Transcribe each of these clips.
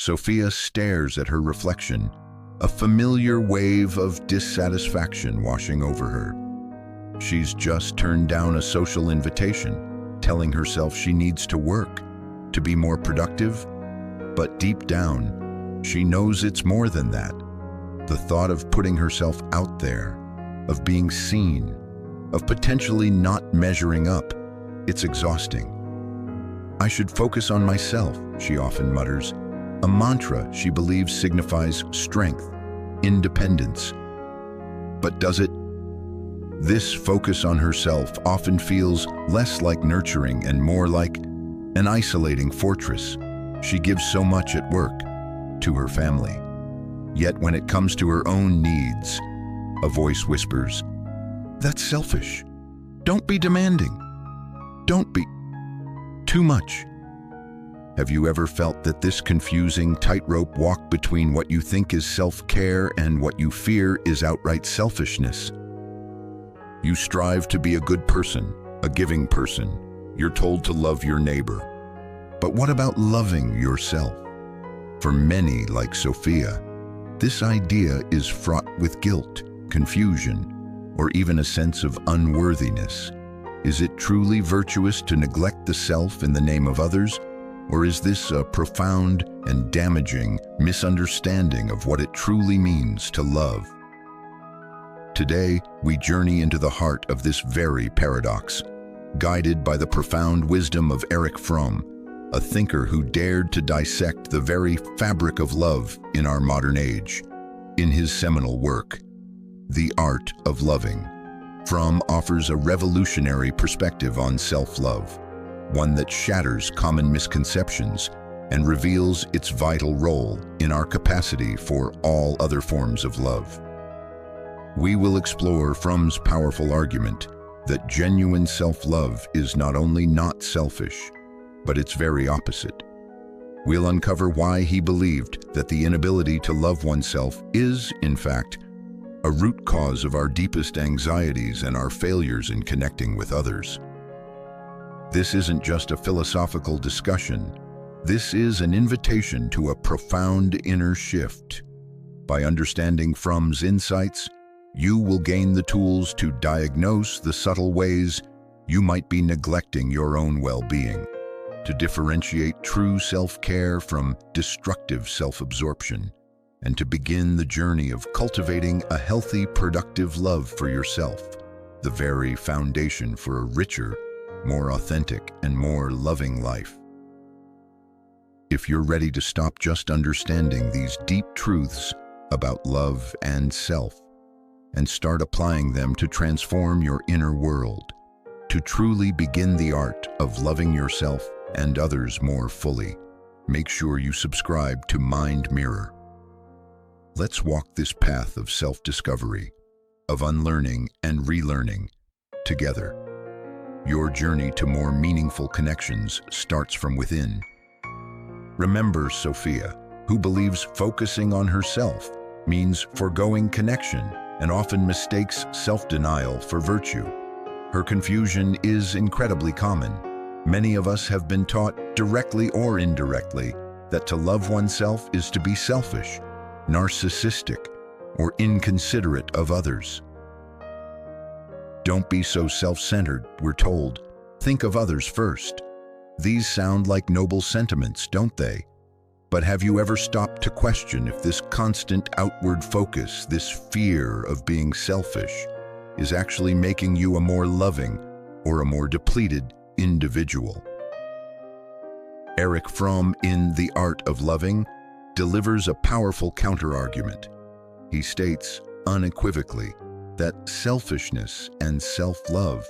Sophia stares at her reflection, a familiar wave of dissatisfaction washing over her. She's just turned down a social invitation, telling herself she needs to work, to be more productive, but deep down, she knows it's more than that. The thought of putting herself out there, of being seen, of potentially not measuring up, it's exhausting. I should focus on myself, she often mutters, a mantra she believes signifies strength, independence. But does it? This focus on herself often feels less like nurturing and more like an isolating fortress. She gives so much at work, to her family. Yet when it comes to her own needs, a voice whispers, "That's selfish. Don't be demanding. Don't be too much." Have you ever felt that this confusing tightrope walk between what you think is self-care and what you fear is outright selfishness? You strive to be a good person, a giving person. You're told to love your neighbor. But what about loving yourself? For many, like Sophia, this idea is fraught with guilt, confusion, or even a sense of unworthiness. Is it truly virtuous to neglect the self in the name of others? Or is this a profound and damaging misunderstanding of what it truly means to love? Today, we journey into the heart of this very paradox, guided by the profound wisdom of Erich Fromm, a thinker who dared to dissect the very fabric of love in our modern age. In his seminal work, The Art of Loving, Fromm offers a revolutionary perspective on self-love, one that shatters common misconceptions and reveals its vital role in our capacity for all other forms of love. We will explore Fromm's powerful argument that genuine self-love is not only not selfish, but its very opposite. We'll uncover why he believed that the inability to love oneself is, in fact, a root cause of our deepest anxieties and our failures in connecting with others. This isn't just a philosophical discussion. This is an invitation to a profound inner shift. By understanding Fromm's insights, you will gain the tools to diagnose the subtle ways you might be neglecting your own well-being, to differentiate true self-care from destructive self-absorption, and to begin the journey of cultivating a healthy, productive love for yourself, the very foundation for a richer, more authentic, and more loving life. If you're ready to stop just understanding these deep truths about love and self, and start applying them to transform your inner world, to truly begin the art of loving yourself and others more fully, make sure you subscribe to MindMirror. Let's walk this path of self-discovery, of unlearning and relearning, together. Your journey to more meaningful connections starts from within. Remember Sophia, who believes focusing on herself means forgoing connection and often mistakes self-denial for virtue. Her confusion is incredibly common. Many of us have been taught, directly or indirectly, that to love oneself is to be selfish, narcissistic, or inconsiderate of others. Don't be so self-centered, we're told. Think of others first. These sound like noble sentiments, don't they? But have you ever stopped to question if this constant outward focus, this fear of being selfish, is actually making you a more loving or a more depleted individual? Erich Fromm, in The Art of Loving, delivers a powerful counterargument. He states unequivocally that selfishness and self-love,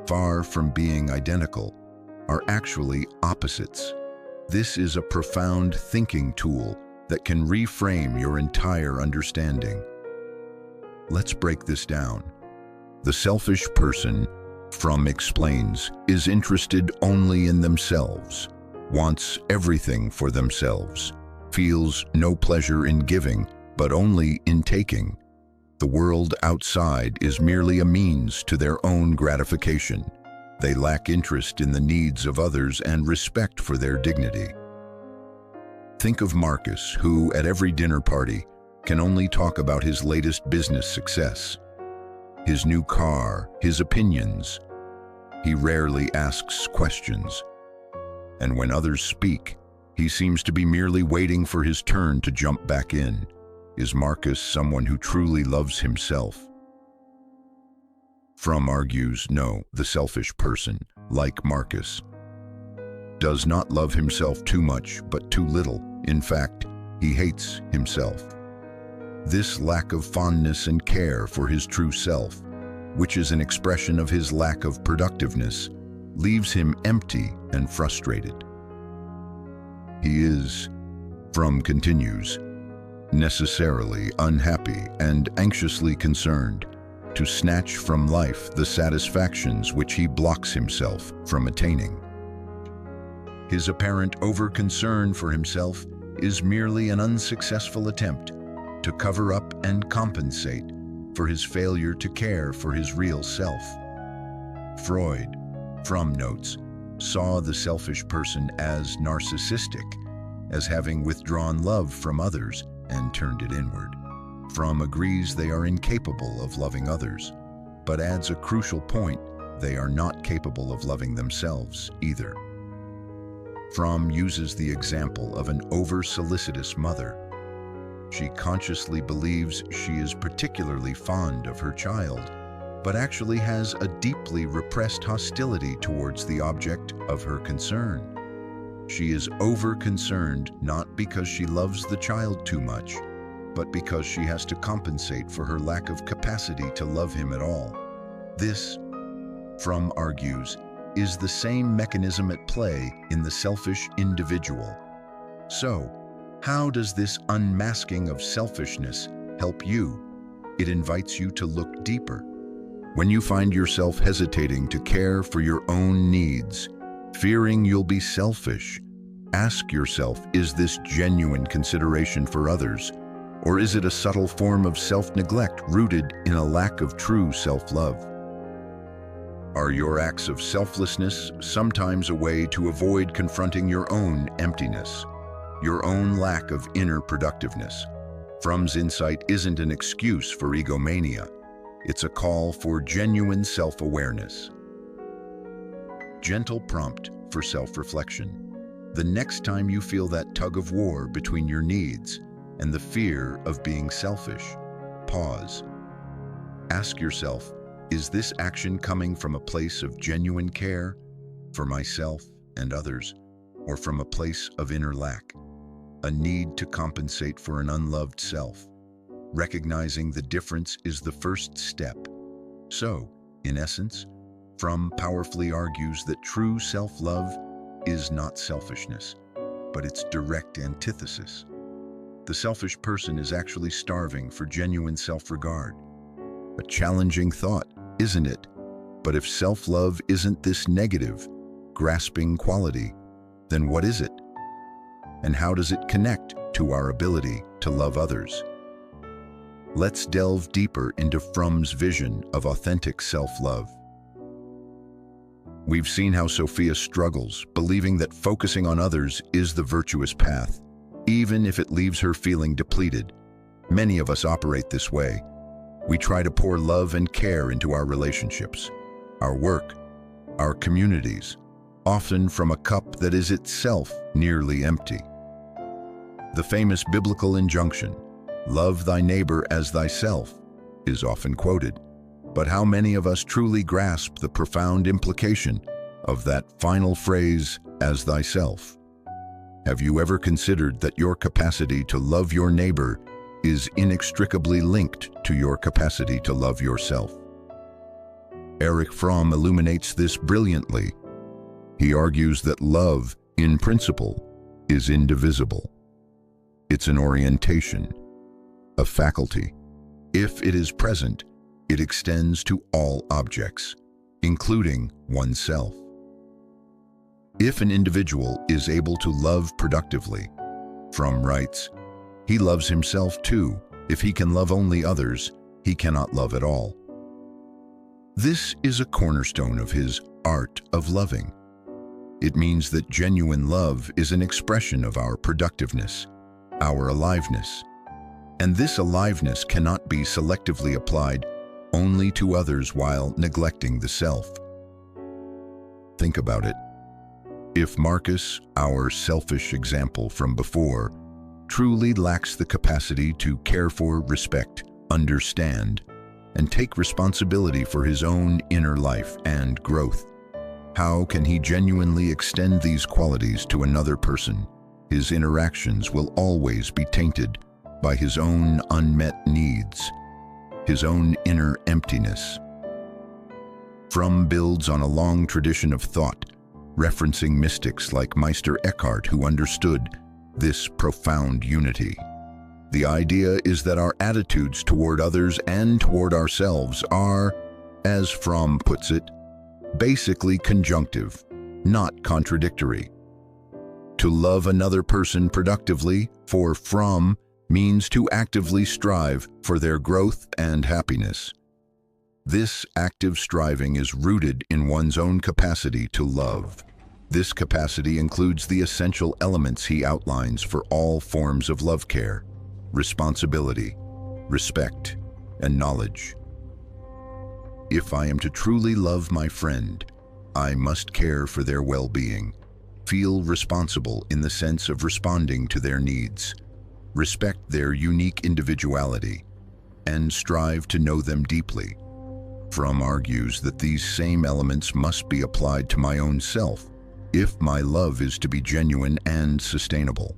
far from being identical, are actually opposites. This is a profound thinking tool that can reframe your entire understanding. Let's break this down. The selfish person, Fromm explains, is interested only in themselves, wants everything for themselves, feels no pleasure in giving, but only in taking. The world outside is merely a means to their own gratification. They lack interest in the needs of others and respect for their dignity. Think of Marcus, who, at every dinner party, can only talk about his latest business success, his new car, his opinions. He rarely asks questions. And when others speak, he seems to be merely waiting for his turn to jump back in. Is Marcus someone who truly loves himself? Fromm argues, no, the selfish person, like Marcus, does not love himself too much, but too little. In fact, he hates himself. This lack of fondness and care for his true self, which is an expression of his lack of productiveness, leaves him empty and frustrated. He is, Fromm continues, necessarily unhappy and anxiously concerned to snatch from life the satisfactions which he blocks himself from attaining. His apparent over-concern for himself is merely an unsuccessful attempt to cover up and compensate for his failure to care for his real self. Freud, Fromm notes, saw the selfish person as narcissistic, as having withdrawn love from others and turned it inward. Fromm agrees they are incapable of loving others, but adds a crucial point: they are not capable of loving themselves either. Fromm uses the example of an over-solicitous mother. She consciously believes she is particularly fond of her child, but actually has a deeply repressed hostility towards the object of her concern. She is over-concerned not because she loves the child too much, but because she has to compensate for her lack of capacity to love him at all. This, Fromm argues, is the same mechanism at play in the selfish individual. So, how does this unmasking of selfishness help you? It invites you to look deeper. When you find yourself hesitating to care for your own needs, fearing you'll be selfish, ask yourself, is this genuine consideration for others, or is it a subtle form of self-neglect rooted in a lack of true self-love? Are your acts of selflessness sometimes a way to avoid confronting your own emptiness, your own lack of inner productiveness? Fromm's insight isn't an excuse for egomania. It's a call for genuine self-awareness. Gentle prompt for self-reflection. The next time you feel that tug of war between your needs and the fear of being selfish, pause. Ask yourself, is this action coming from a place of genuine care for myself and others, or from a place of inner lack, a need to compensate for an unloved self? Recognizing the difference is the first step. So, in essence, Fromm powerfully argues that true self-love is not selfishness, but its direct antithesis. The selfish person is actually starving for genuine self-regard. A challenging thought, isn't it? But if self-love isn't this negative, grasping quality, then what is it? And how does it connect to our ability to love others? Let's delve deeper into Fromm's vision of authentic self-love. We've seen how Sophia struggles, believing that focusing on others is the virtuous path, even if it leaves her feeling depleted. Many of us operate this way. We try to pour love and care into our relationships, our work, our communities, often from a cup that is itself nearly empty. The famous biblical injunction, "Love thy neighbor as thyself," is often quoted. But how many of us truly grasp the profound implication of that final phrase, "as thyself"? Have you ever considered that your capacity to love your neighbor is inextricably linked to your capacity to love yourself? Erich Fromm illuminates this brilliantly. He argues that love, in principle, is indivisible. It's an orientation, a faculty. If it is present, it extends to all objects, including oneself. If an individual is able to love productively, Fromm writes, he loves himself too. If he can love only others, he cannot love at all. This is a cornerstone of his art of loving. It means that genuine love is an expression of our productiveness, our aliveness. And this aliveness cannot be selectively applied only to others while neglecting the self. Think about it. If Marcus, our selfish example from before, truly lacks the capacity to care for, respect, understand, and take responsibility for his own inner life and growth, how can he genuinely extend these qualities to another person? His interactions will always be tainted by his own unmet needs, his own inner emptiness. Fromm builds on a long tradition of thought, referencing mystics like Meister Eckhart, who understood this profound unity. The idea is that our attitudes toward others and toward ourselves are, as Fromm puts it, basically conjunctive, not contradictory. To love another person productively, for Fromm, means to actively strive for their growth and happiness. This active striving is rooted in one's own capacity to love. This capacity includes the essential elements he outlines for all forms of love care: responsibility, respect, and knowledge. If I am to truly love my friend, I must care for their well-being, feel responsible in the sense of responding to their needs, respect their unique individuality, and strive to know them deeply. Fromm argues that these same elements must be applied to my own self if my love is to be genuine and sustainable.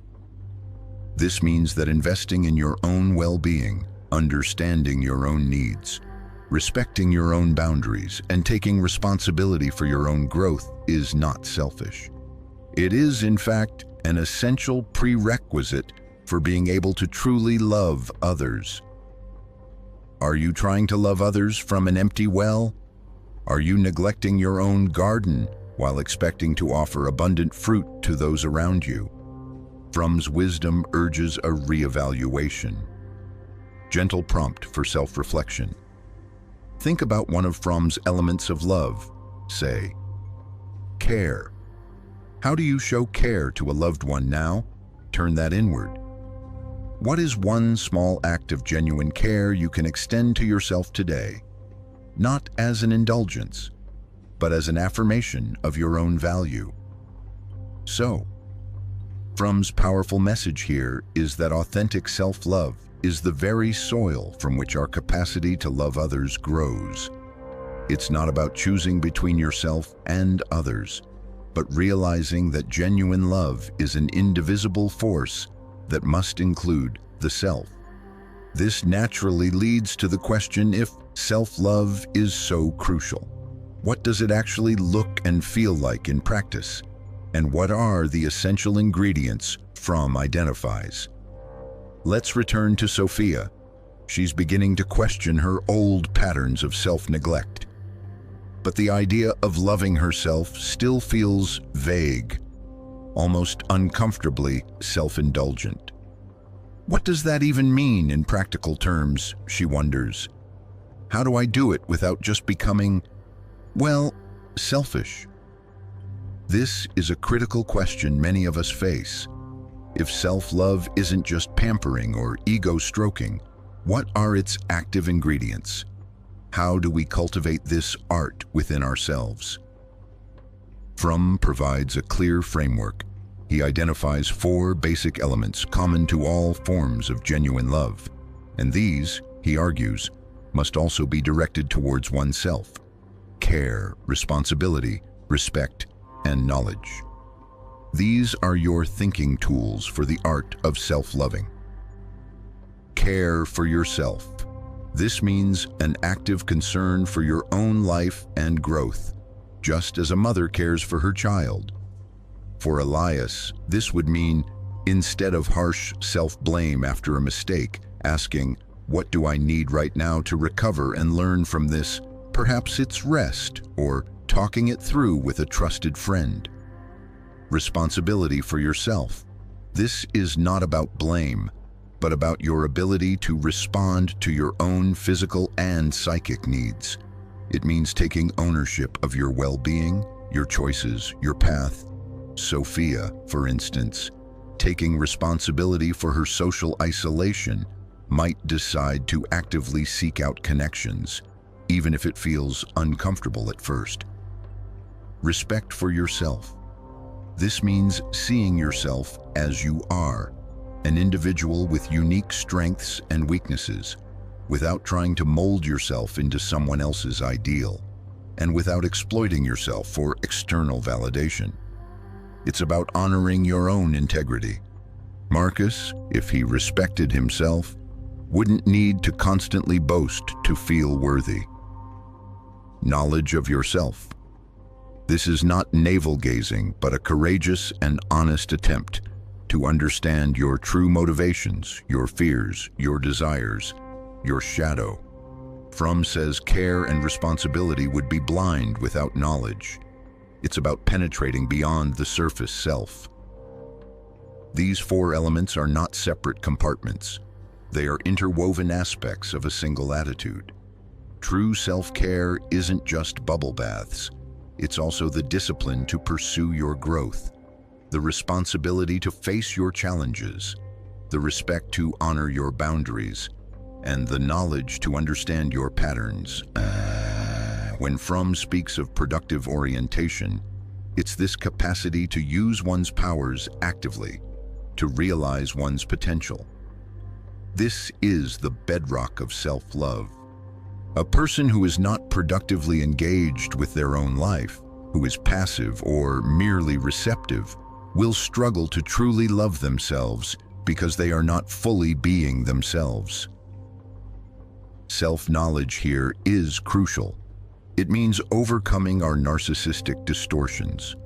This means that investing in your own well-being, understanding your own needs, respecting your own boundaries, and taking responsibility for your own growth is not selfish. It is, in fact, an essential prerequisite for being able to truly love others. Are you trying to love others from an empty well? Are you neglecting your own garden while expecting to offer abundant fruit to those around you? Fromm's wisdom urges a reevaluation. Gentle prompt for self-reflection. Think about one of Fromm's elements of love, say, care. How do you show care to a loved one now? Turn that inward. What is one small act of genuine care you can extend to yourself today? Not as an indulgence, but as an affirmation of your own value. So, Fromm's powerful message here is that authentic self-love is the very soil from which our capacity to love others grows. It's not about choosing between yourself and others, but realizing that genuine love is an indivisible force that must include the self. This naturally leads to the question, if self-love is so crucial, what does it actually look and feel like in practice? And what are the essential ingredients Fromm identifies? Let's return to Sophia. She's beginning to question her old patterns of self-neglect. But the idea of loving herself still feels vague, almost uncomfortably self-indulgent. What does that even mean in practical terms, she wonders. How do I do it without just becoming, well, selfish? This is a critical question many of us face. If self-love isn't just pampering or ego-stroking, what are its active ingredients? How do we cultivate this art within ourselves? Fromm provides a clear framework. He identifies 4 basic elements common to all forms of genuine love, and these, he argues, must also be directed towards oneself: care, responsibility, respect, and knowledge. These are your thinking tools for the art of self-loving. Care for yourself. This means an active concern for your own life and growth, just as a mother cares for her child. For Elias, this would mean, instead of harsh self-blame after a mistake, asking, what do I need right now to recover and learn from this? Perhaps it's rest, or talking it through with a trusted friend. Responsibility for yourself. This is not about blame, but about your ability to respond to your own physical and psychic needs. It means taking ownership of your well-being, your choices, your path, Sophia, for instance, taking responsibility for her social isolation, might decide to actively seek out connections, even if it feels uncomfortable at first. Respect for yourself. This means seeing yourself as you are, an individual with unique strengths and weaknesses, without trying to mold yourself into someone else's ideal, and without exploiting yourself for external validation. It's about honoring your own integrity. Marcus, if he respected himself, wouldn't need to constantly boast to feel worthy. Knowledge of yourself. This is not navel-gazing, but a courageous and honest attempt to understand your true motivations, your fears, your desires, your shadow. Fromm says care and responsibility would be blind without knowledge. It's about penetrating beyond the surface self. These 4 elements are not separate compartments. They are interwoven aspects of a single attitude. True self-care isn't just bubble baths. It's also the discipline to pursue your growth, the responsibility to face your challenges, the respect to honor your boundaries, and the knowledge to understand your patterns. When Fromm speaks of productive orientation, it's this capacity to use one's powers actively, to realize one's potential. This is the bedrock of self-love. A person who is not productively engaged with their own life, who is passive or merely receptive, will struggle to truly love themselves because they are not fully being themselves. Self-knowledge here is crucial. It means overcoming our narcissistic distortions,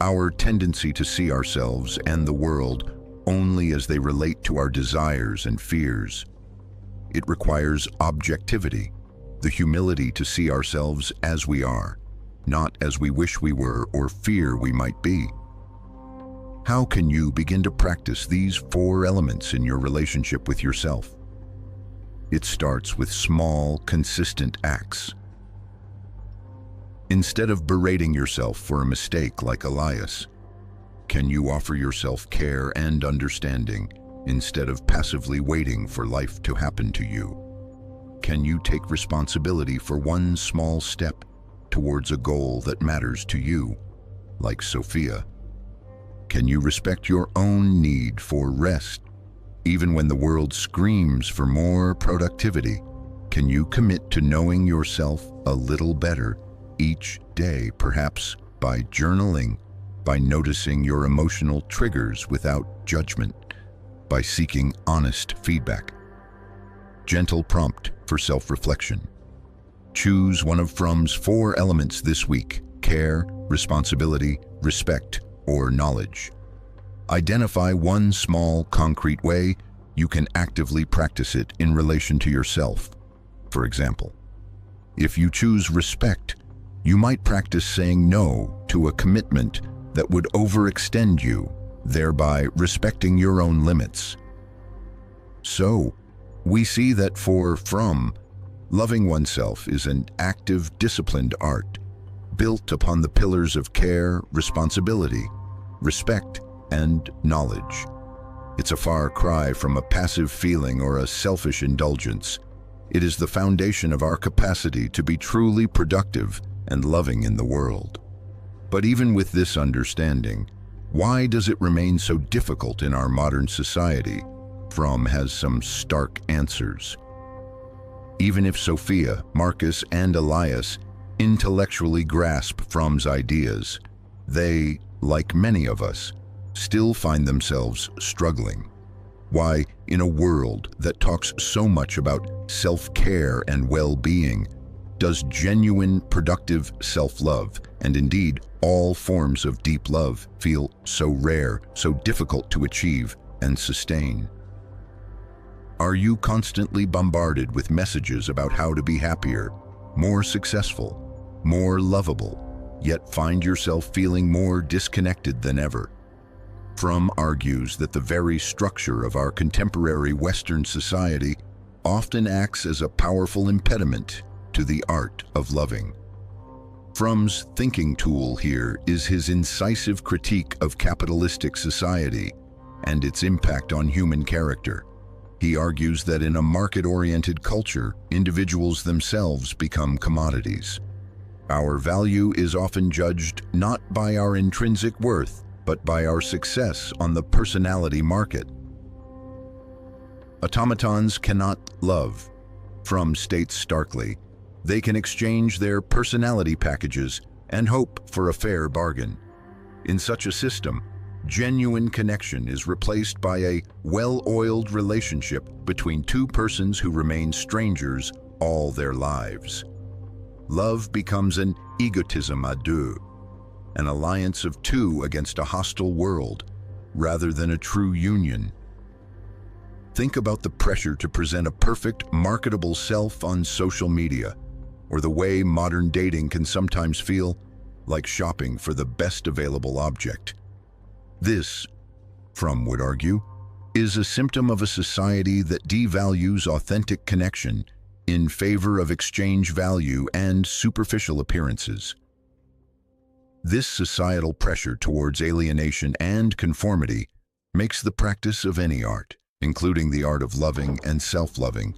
our tendency to see ourselves and the world only as they relate to our desires and fears. It requires objectivity, the humility to see ourselves as we are, not as we wish we were or fear we might be. How can you begin to practice these 4 elements in your relationship with yourself? It starts with small, consistent acts. Instead of berating yourself for a mistake like Elias, can you offer yourself care and understanding instead of passively waiting for life to happen to you? Can you take responsibility for one small step towards a goal that matters to you, like Sophia? Can you respect your own need for rest, even when the world screams for more productivity? Can you commit to knowing yourself a little better each day, perhaps by journaling, by noticing your emotional triggers without judgment, by seeking honest feedback? Gentle prompt for self-reflection. Choose one of Fromm's 4 elements this week: care, responsibility, respect, or knowledge. Identify one small, concrete way you can actively practice it in relation to yourself. For example, if you choose respect, you might practice saying no to a commitment that would overextend you, thereby respecting your own limits. So, we see that for Fromm, loving oneself is an active, disciplined art, built upon the pillars of care, responsibility, respect, and knowledge. It's a far cry from a passive feeling or a selfish indulgence. It is the foundation of our capacity to be truly productive and loving in the world. But even with this understanding, why does it remain so difficult in our modern society? Fromm has some stark answers. Even if Sophia, Marcus, and Elias intellectually grasp Fromm's ideas, they, like many of us, still find themselves struggling. Why, in a world that talks so much about self-care and well-being, does genuine, productive self-love, and indeed all forms of deep love, feel so rare, so difficult to achieve and sustain? Are you constantly bombarded with messages about how to be happier, more successful, more lovable, yet find yourself feeling more disconnected than ever? Fromm argues that the very structure of our contemporary Western society often acts as a powerful impediment to the art of loving. Fromm's thinking tool here is his incisive critique of capitalistic society and its impact on human character. He argues that in a market-oriented culture, individuals themselves become commodities. Our value is often judged not by our intrinsic worth, but by our success on the personality market. Automatons cannot love, Fromm states starkly. They can exchange their personality packages and hope for a fair bargain. In such a system, genuine connection is replaced by a well-oiled relationship between two persons who remain strangers all their lives. Love becomes an egotisme à deux, an alliance of two against a hostile world, rather than a true union. Think about the pressure to present a perfect, marketable self on social media, or the way modern dating can sometimes feel like shopping for the best available object. This, Fromm would argue, is a symptom of a society that devalues authentic connection in favor of exchange value and superficial appearances. This societal pressure towards alienation and conformity makes the practice of any art, including the art of loving and self-loving,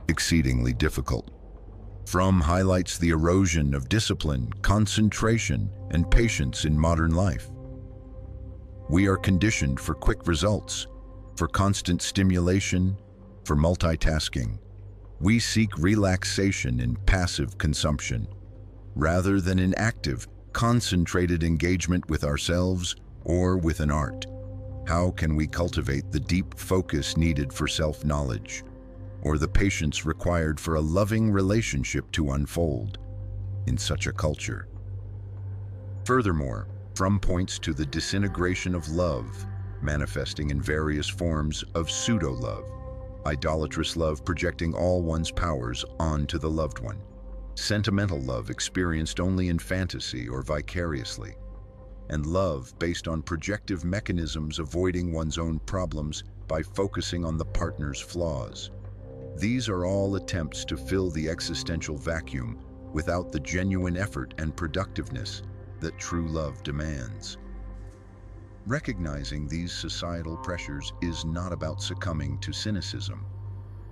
exceedingly difficult. Fromm highlights the erosion of discipline, concentration, and patience in modern life. We are conditioned for quick results, for constant stimulation, for multitasking. We seek relaxation in passive consumption, rather than in active, concentrated engagement with ourselves or with an art. How can we cultivate the deep focus needed for self-knowledge, or the patience required for a loving relationship to unfold in such a culture? Furthermore, Fromm points to the disintegration of love, manifesting in various forms of pseudo-love, idolatrous love projecting all one's powers onto the loved one, sentimental love experienced only in fantasy or vicariously, and love based on projective mechanisms avoiding one's own problems by focusing on the partner's flaws. These are all attempts to fill the existential vacuum without the genuine effort and productiveness that true love demands. Recognizing these societal pressures is not about succumbing to cynicism.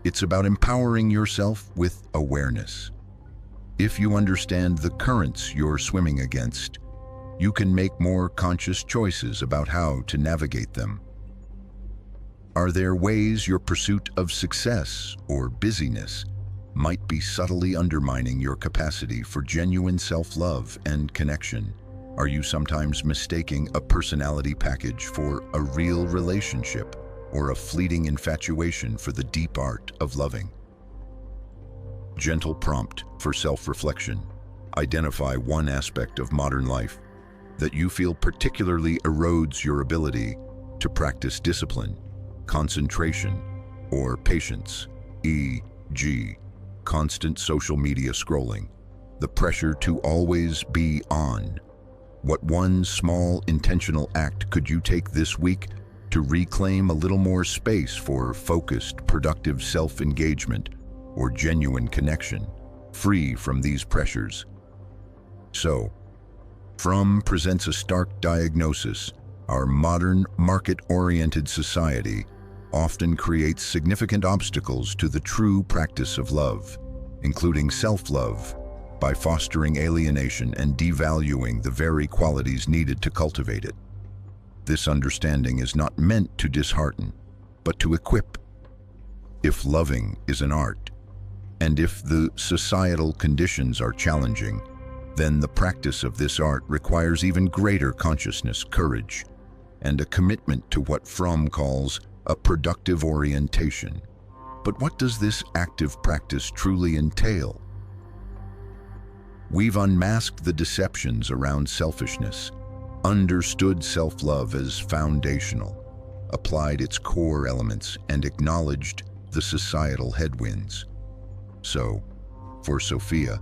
It's about empowering yourself with awareness. If you understand the currents you're swimming against, you can make more conscious choices about how to navigate them. Are there ways your pursuit of success or busyness might be subtly undermining your capacity for genuine self-love and connection? Are you sometimes mistaking a personality package for a real relationship or a fleeting infatuation for the deep art of loving? Gentle prompt for self-reflection. Identify one aspect of modern life that you feel particularly erodes your ability to practice discipline, concentration, or patience, e.g., constant social media scrolling, the pressure to always be on. What one small intentional act could you take this week to reclaim a little more space for focused, productive self-engagement or genuine connection, free from these pressures? So, Fromm presents a stark diagnosis. Our modern, market-oriented society often creates significant obstacles to the true practice of love, including self-love, by fostering alienation and devaluing the very qualities needed to cultivate it. This understanding is not meant to dishearten, but to equip. If loving is an art, and if the societal conditions are challenging, then the practice of this art requires even greater consciousness, courage, and a commitment to what Fromm calls a productive orientation. But what does this active practice truly entail? We've unmasked the deceptions around selfishness, understood self-love as foundational, applied its core elements, and acknowledged the societal headwinds. So, for Sophia,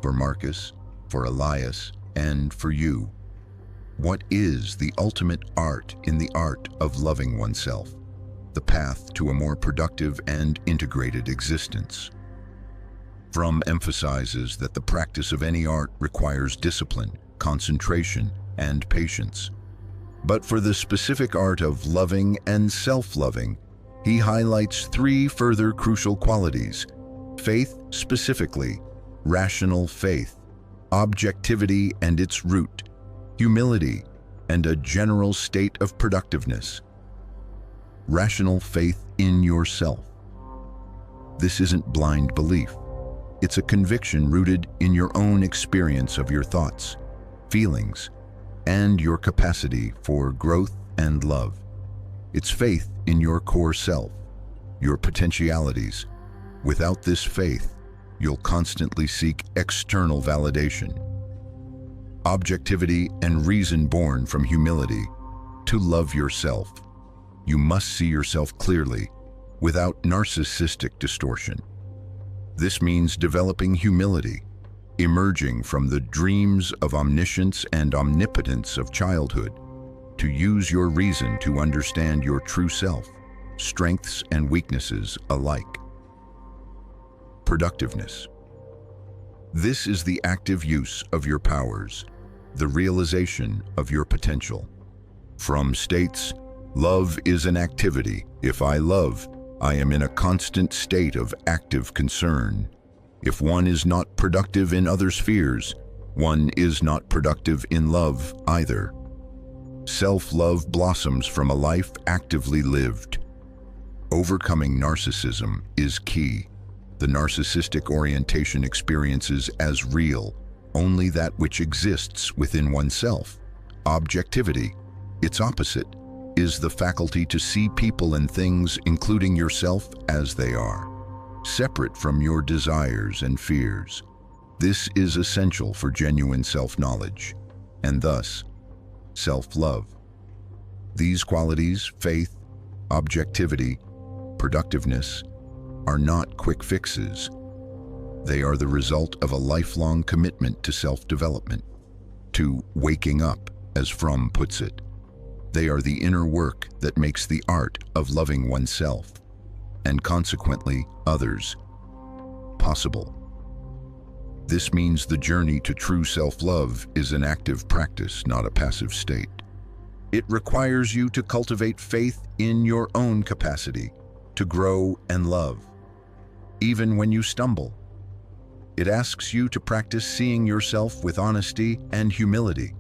for Marcus, for Elias, and for you, what is the ultimate art in the art of loving oneself, the path to a more productive and integrated existence? Fromm emphasizes that the practice of any art requires discipline, concentration, and patience. But for the specific art of loving and self-loving, he highlights three further crucial qualities: faith specifically, rational faith, objectivity and its root, humility, and a general state of productiveness. Rational faith in yourself. This isn't blind belief. It's a conviction rooted in your own experience of your thoughts, feelings, and your capacity for growth and love. It's faith in your core self, your potentialities. Without this faith, you'll constantly seek external validation. Objectivity and reason born from humility. To love yourself, you must see yourself clearly, without narcissistic distortion. This means developing humility, emerging from the dreams of omniscience and omnipotence of childhood, to use your reason to understand your true self, strengths and weaknesses alike. Productiveness. This is the active use of your powers, the realization of your potential. Fromm states, "Love is an activity. If I love, I am in a constant state of active concern. If one is not productive in other spheres, one is not productive in love either." Self-love blossoms from a life actively lived. Overcoming narcissism is key. The narcissistic orientation experiences as real only that which exists within oneself. Objectivity, its opposite, is the faculty to see people and things, including yourself, as they are, separate from your desires and fears. This is essential for genuine self-knowledge, and thus, self-love. These qualities, faith, objectivity, productiveness, are not quick fixes. They are the result of a lifelong commitment to self-development, to waking up, as Fromm puts it. They are the inner work that makes the art of loving oneself, and consequently others, possible. This means the journey to true self-love is an active practice, not a passive state. It requires you to cultivate faith in your own capacity to grow and love, even when you stumble. It asks you to practice seeing yourself with honesty and humility,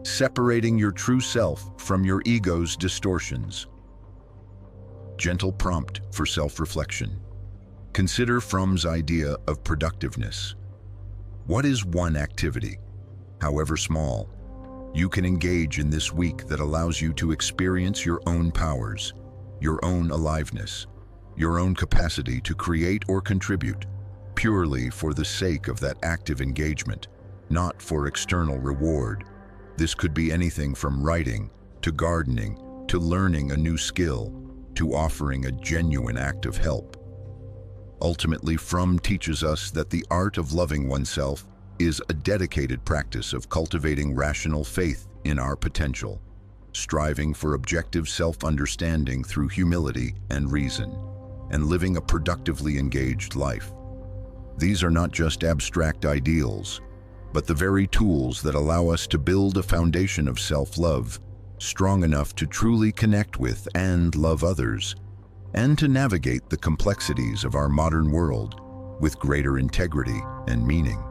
separating your true self from your ego's distortions. Gentle prompt for self-reflection. Consider Fromm's idea of productiveness. What is one activity, however small, you can engage in this week that allows you to experience your own powers, your own aliveness, your own capacity to create or contribute, purely for the sake of that active engagement, not for external reward? This could be anything from writing, to gardening, to learning a new skill, to offering a genuine act of help. Ultimately, Fromm teaches us that the art of loving oneself is a dedicated practice of cultivating rational faith in our potential, striving for objective self-understanding through humility and reason, and living a productively engaged life. These are not just abstract ideals, but the very tools that allow us to build a foundation of self-love strong enough to truly connect with and love others, and to navigate the complexities of our modern world with greater integrity and meaning.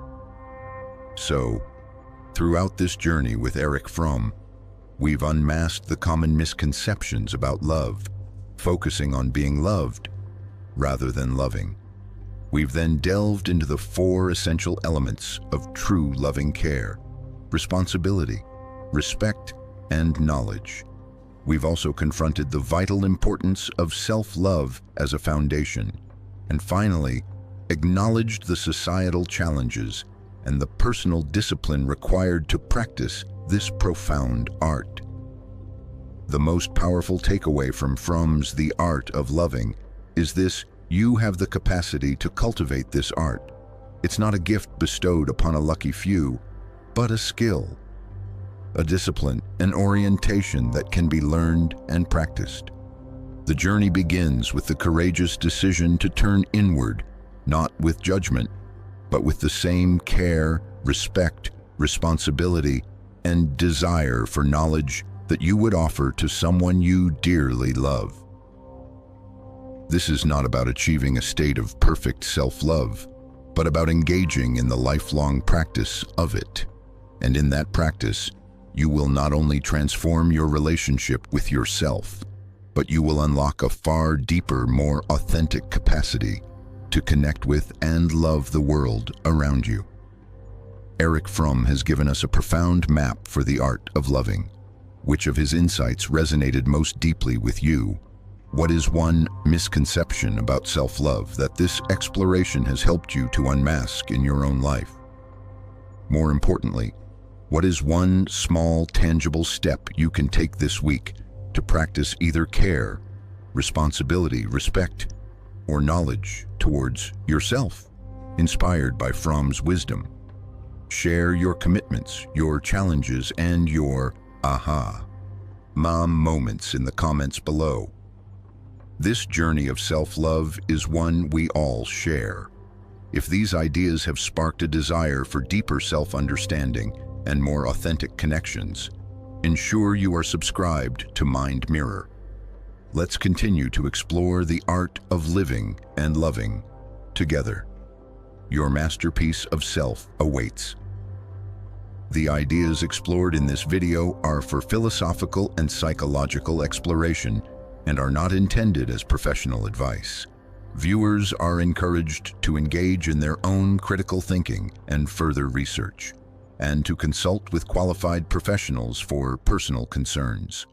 So, throughout this journey with Erich Fromm, we've unmasked the common misconceptions about love, focusing on being loved rather than loving. We've then delved into the 4 essential elements of true loving care: responsibility, respect, and knowledge. We've also confronted the vital importance of self-love as a foundation, and finally, acknowledged the societal challenges and the personal discipline required to practice this profound art. The most powerful takeaway from Fromm's The Art of Loving is this: you have the capacity to cultivate this art. It's not a gift bestowed upon a lucky few, but a skill, a discipline, an orientation that can be learned and practiced. The journey begins with the courageous decision to turn inward, not with judgment, but with the same care, respect, responsibility, and desire for knowledge that you would offer to someone you dearly love. This is not about achieving a state of perfect self-love, but about engaging in the lifelong practice of it. And in that practice, you will not only transform your relationship with yourself, but you will unlock a far deeper, more authentic capacity to connect with and love the world around you. Erich Fromm has given us a profound map for the art of loving. Which of his insights resonated most deeply with you? What is one misconception about self-love that this exploration has helped you to unmask in your own life? More importantly, what is one small, tangible step you can take this week to practice either care, responsibility, respect, or knowledge towards yourself, inspired by Fromm's wisdom? Share your commitments, your challenges, and your aha mom moments in the comments below. This journey of self-love is one we all share. If these ideas have sparked a desire for deeper self-understanding and more authentic connections, ensure you are subscribed to MindMirror. Let's continue to explore the art of living and loving together. Your masterpiece of self awaits. The ideas explored in this video are for philosophical and psychological exploration and are not intended as professional advice. Viewers are encouraged to engage in their own critical thinking and further research, and to consult with qualified professionals for personal concerns.